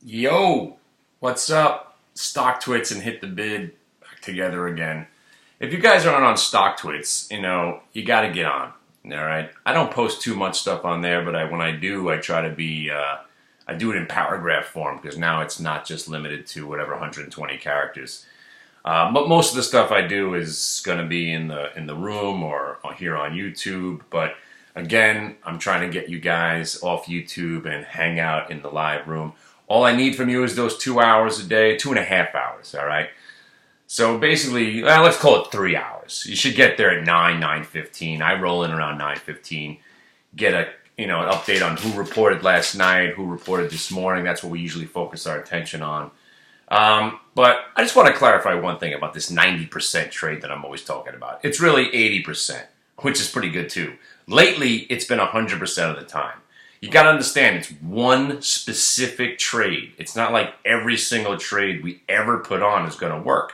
Yo, what's up? Stock Twits and Hit the Bid back together again. If you guys aren't on Stock Twits, you got to get on. All right. I don't post too much stuff on there, but when I do, I try to be. I do it in paragraph form because now it's not just limited to whatever 120 characters. But most of the stuff I do is going to be in the room or here on YouTube. But again, I'm trying to get you guys off YouTube and hang out in the live room. All I need from you is those 2 hours a day, 2.5 hours, all right? So basically, let's call it 3 hours. You should get there at 9:15. I roll in around 9:15. Get an update on who reported last night, who reported this morning. That's what we usually focus our attention on. But I just want to clarify one thing about this 90% trade that I'm always talking about. It's really 80%, which is pretty good too. Lately, it's been 100% of the time. You got to understand, it's one specific trade. It's not like every single trade we ever put on is going to work.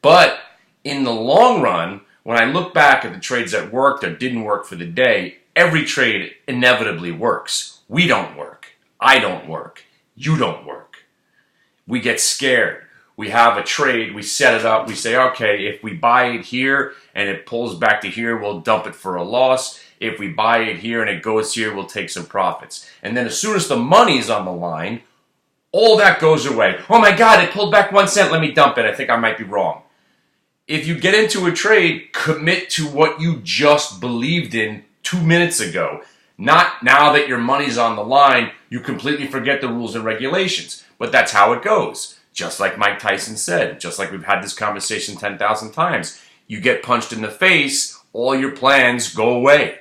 But in the long run, when I look back at the trades that worked or didn't work for the day, every trade inevitably works. We don't work. I don't work. You don't work. We get scared. We have a trade, we set it up, we say, okay, if we buy it here and it pulls back to here, we'll dump it for a loss. If we buy it here and it goes here, we'll take some profits. And then as soon as the money's on the line, all that goes away. Oh my God, it pulled back 1 cent, let me dump it. I think I might be wrong. If you get into a trade, commit to what you just believed in 2 minutes ago. Not now that your money's on the line, you completely forget the rules and regulations. But that's how it goes. Just like Mike Tyson said, just like we've had this conversation 10,000 times. You get punched in the face, all your plans go away.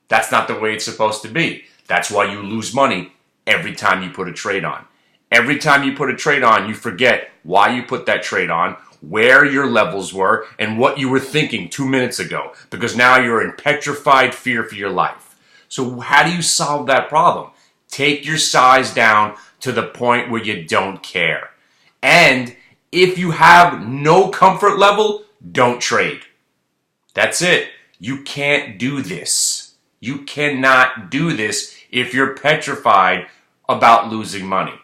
That's not the way it's supposed to be. That's why you lose money every time you put a trade on. Every time you put a trade on, you forget why you put that trade on, where your levels were, and what you were thinking 2 minutes ago. Because now you're in petrified fear for your life. So how do you solve that problem? Take your size down to the point where you don't care. And if you have no comfort level, don't trade. That's it. You can't do this. You cannot do this if you're petrified about losing money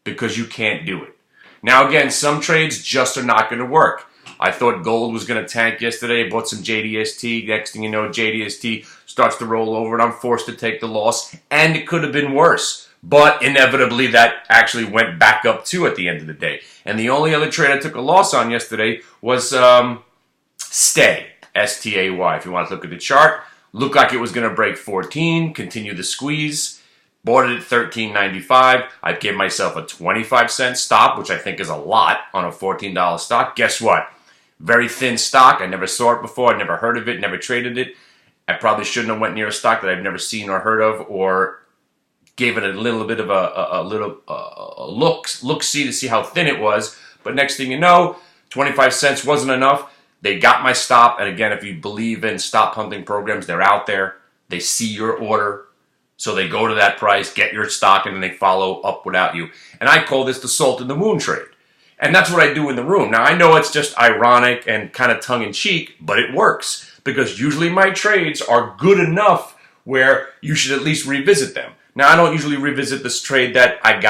because you can't do it. Now again, some trades just are not going to work. I thought gold was going to tank yesterday. I bought some JDST. Next thing you know, JDST starts to roll over and I'm forced to take the loss. And it could have been worse. But inevitably that actually went back up too at the end of the day. And the only other trade I took a loss on yesterday was Stay. S-T-A-Y. If you want to look at the chart. Looked like it was going to break 14, continue the squeeze. Bought it at $13.95. I gave myself a 25-cent stop, which I think is a lot on a $14 stock. Guess what? Very thin stock. I never saw it before. I never heard of it, never traded it. I probably shouldn't have went near a stock that I've never seen or heard of or gave it a little bit of a look-see to see how thin it was. But next thing you know, 25 cents wasn't enough. They got my stop, and again, if you believe in stop hunting programs, they're out there. They see your order, so they go to that price, get your stock, and then they follow up without you. And I call this the salt in the moon trade. And that's what I do in the room. Now, I know it's just ironic and kind of tongue-in-cheek, but it works, because usually my trades are good enough where you should at least revisit them. Now, I don't usually revisit this trade that I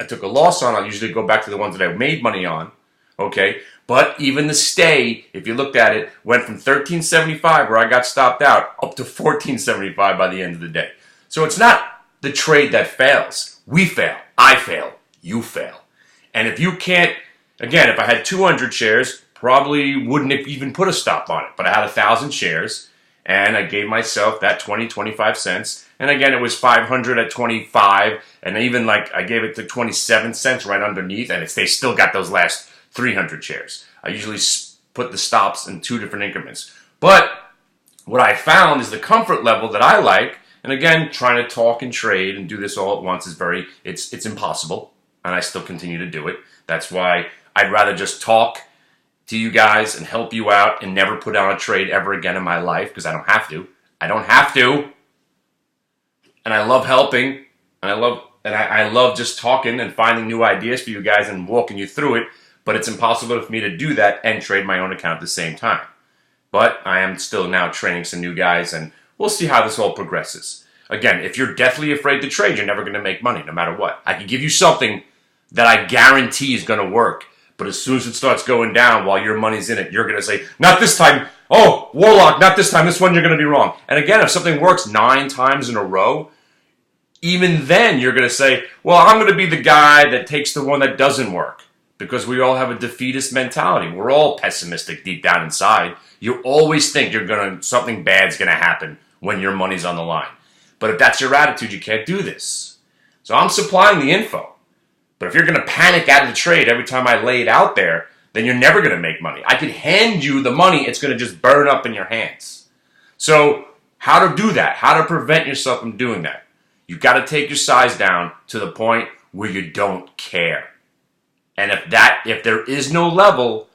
took a loss on. I'll usually go back to the ones that I made money on, okay? But even the stay, if you looked at it, went from $13.75 where I got stopped out up to $14.75 by the end of the day. So it's not the trade that fails. We fail. I fail. You fail. And if you can't, again, if I had 200 shares, probably wouldn't have even put a stop on it. But I had 1,000 shares, and I gave myself that 25 cents. And again, it was 500 at 25, and even I gave it to 27 cents right underneath, and they still got those last 300 shares. I usually put the stops in 2 different increments. But what I found is the comfort level that I like, and again, trying to talk and trade and do this all at once is it's impossible, and I still continue to do it. That's why I'd rather just talk to you guys and help you out and never put on a trade ever again in my life because I don't have to. I don't have to. And I love helping, and I love just talking and finding new ideas for you guys and walking you through it. But it's impossible for me to do that and trade my own account at the same time. But I am still now training some new guys, and we'll see how this all progresses. Again, if you're deathly afraid to trade, you're never going to make money, no matter what. I can give you something that I guarantee is going to work. But as soon as it starts going down while your money's in it, you're going to say, not this time. Oh, Warlock, not this time. This one you're going to be wrong. And again, if something works 9 times in a row, even then you're going to say, well, I'm going to be the guy that takes the one that doesn't work. Because we all have a defeatist mentality. We're all pessimistic deep down inside. You always think something bad's going to happen when your money's on the line. But if that's your attitude, you can't do this. So I'm supplying the info. But if you're going to panic out of the trade every time I lay it out there, then you're never going to make money. I could hand you the money, it's going to just burn up in your hands. So how to do that? How to prevent yourself from doing that? You've got to take your size down to the point where you don't care. And if there is no level,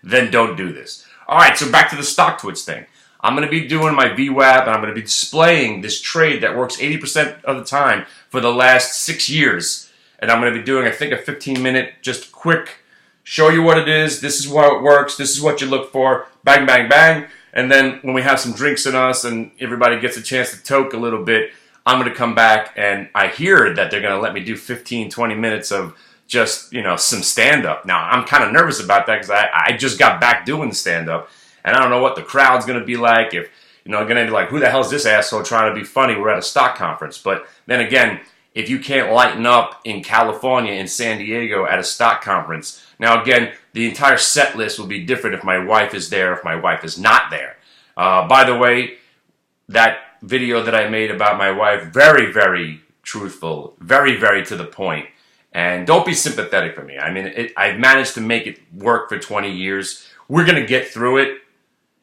then don't do this. All right, so back to the stock twits thing. I'm going to be doing my VWAP, and I'm going to be displaying this trade that works 80% of the time for the last 6 years. And I'm going to be doing, I think, a 15-minute, just quick, show you what it is, this is how it works, this is what you look for, bang, bang, bang. And then when we have some drinks in us and everybody gets a chance to toke a little bit, I'm going to come back, and I hear that they're going to let me do 15, 20 minutes of just, some stand-up. Now, I'm kind of nervous about that because I just got back doing the stand-up, and I don't know what the crowd's going to be like. If, going to be like, who the hell's this asshole trying to be funny? We're at a stock conference. But then again, if you can't lighten up in California, in San Diego at a stock conference, now again, the entire set list will be different if my wife is there, if my wife is not there. By the way, that video that I made about my wife, very, very truthful, very, very to the point. And don't be sympathetic for me. I mean, I've managed to make it work for 20 years. We're going to get through it.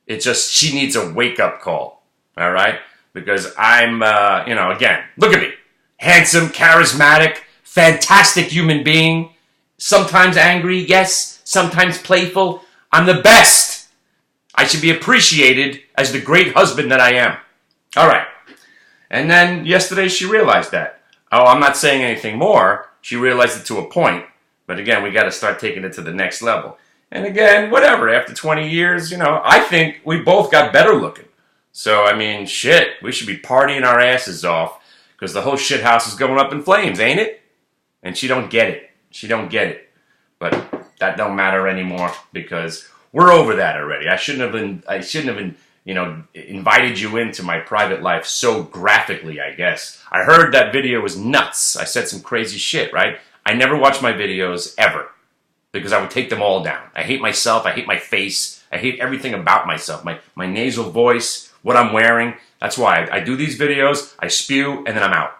It's just she needs a wake-up call, all right? Because I'm, again, look at me. Handsome, charismatic, fantastic human being. Sometimes angry, yes. Sometimes playful. I'm the best. I should be appreciated as the great husband that I am. All right. And then yesterday she realized that. Oh, I'm not saying anything more. She realized it to a point. But again, we got to start taking it to the next level. And again, whatever. After 20 years, I think we both got better looking. So, I mean, shit. We should be partying our asses off because the whole shit house is going up in flames, ain't it? And she don't get it. She don't get it. But that don't matter anymore because we're over that already. I shouldn't have been, invited you into my private life so graphically, I guess. I heard that video was nuts. I said some crazy shit, right? I never watch my videos ever because I would take them all down. I hate myself. I hate my face. I hate everything about myself. My nasal voice, what I'm wearing. That's why I do these videos, I spew, and then I'm out.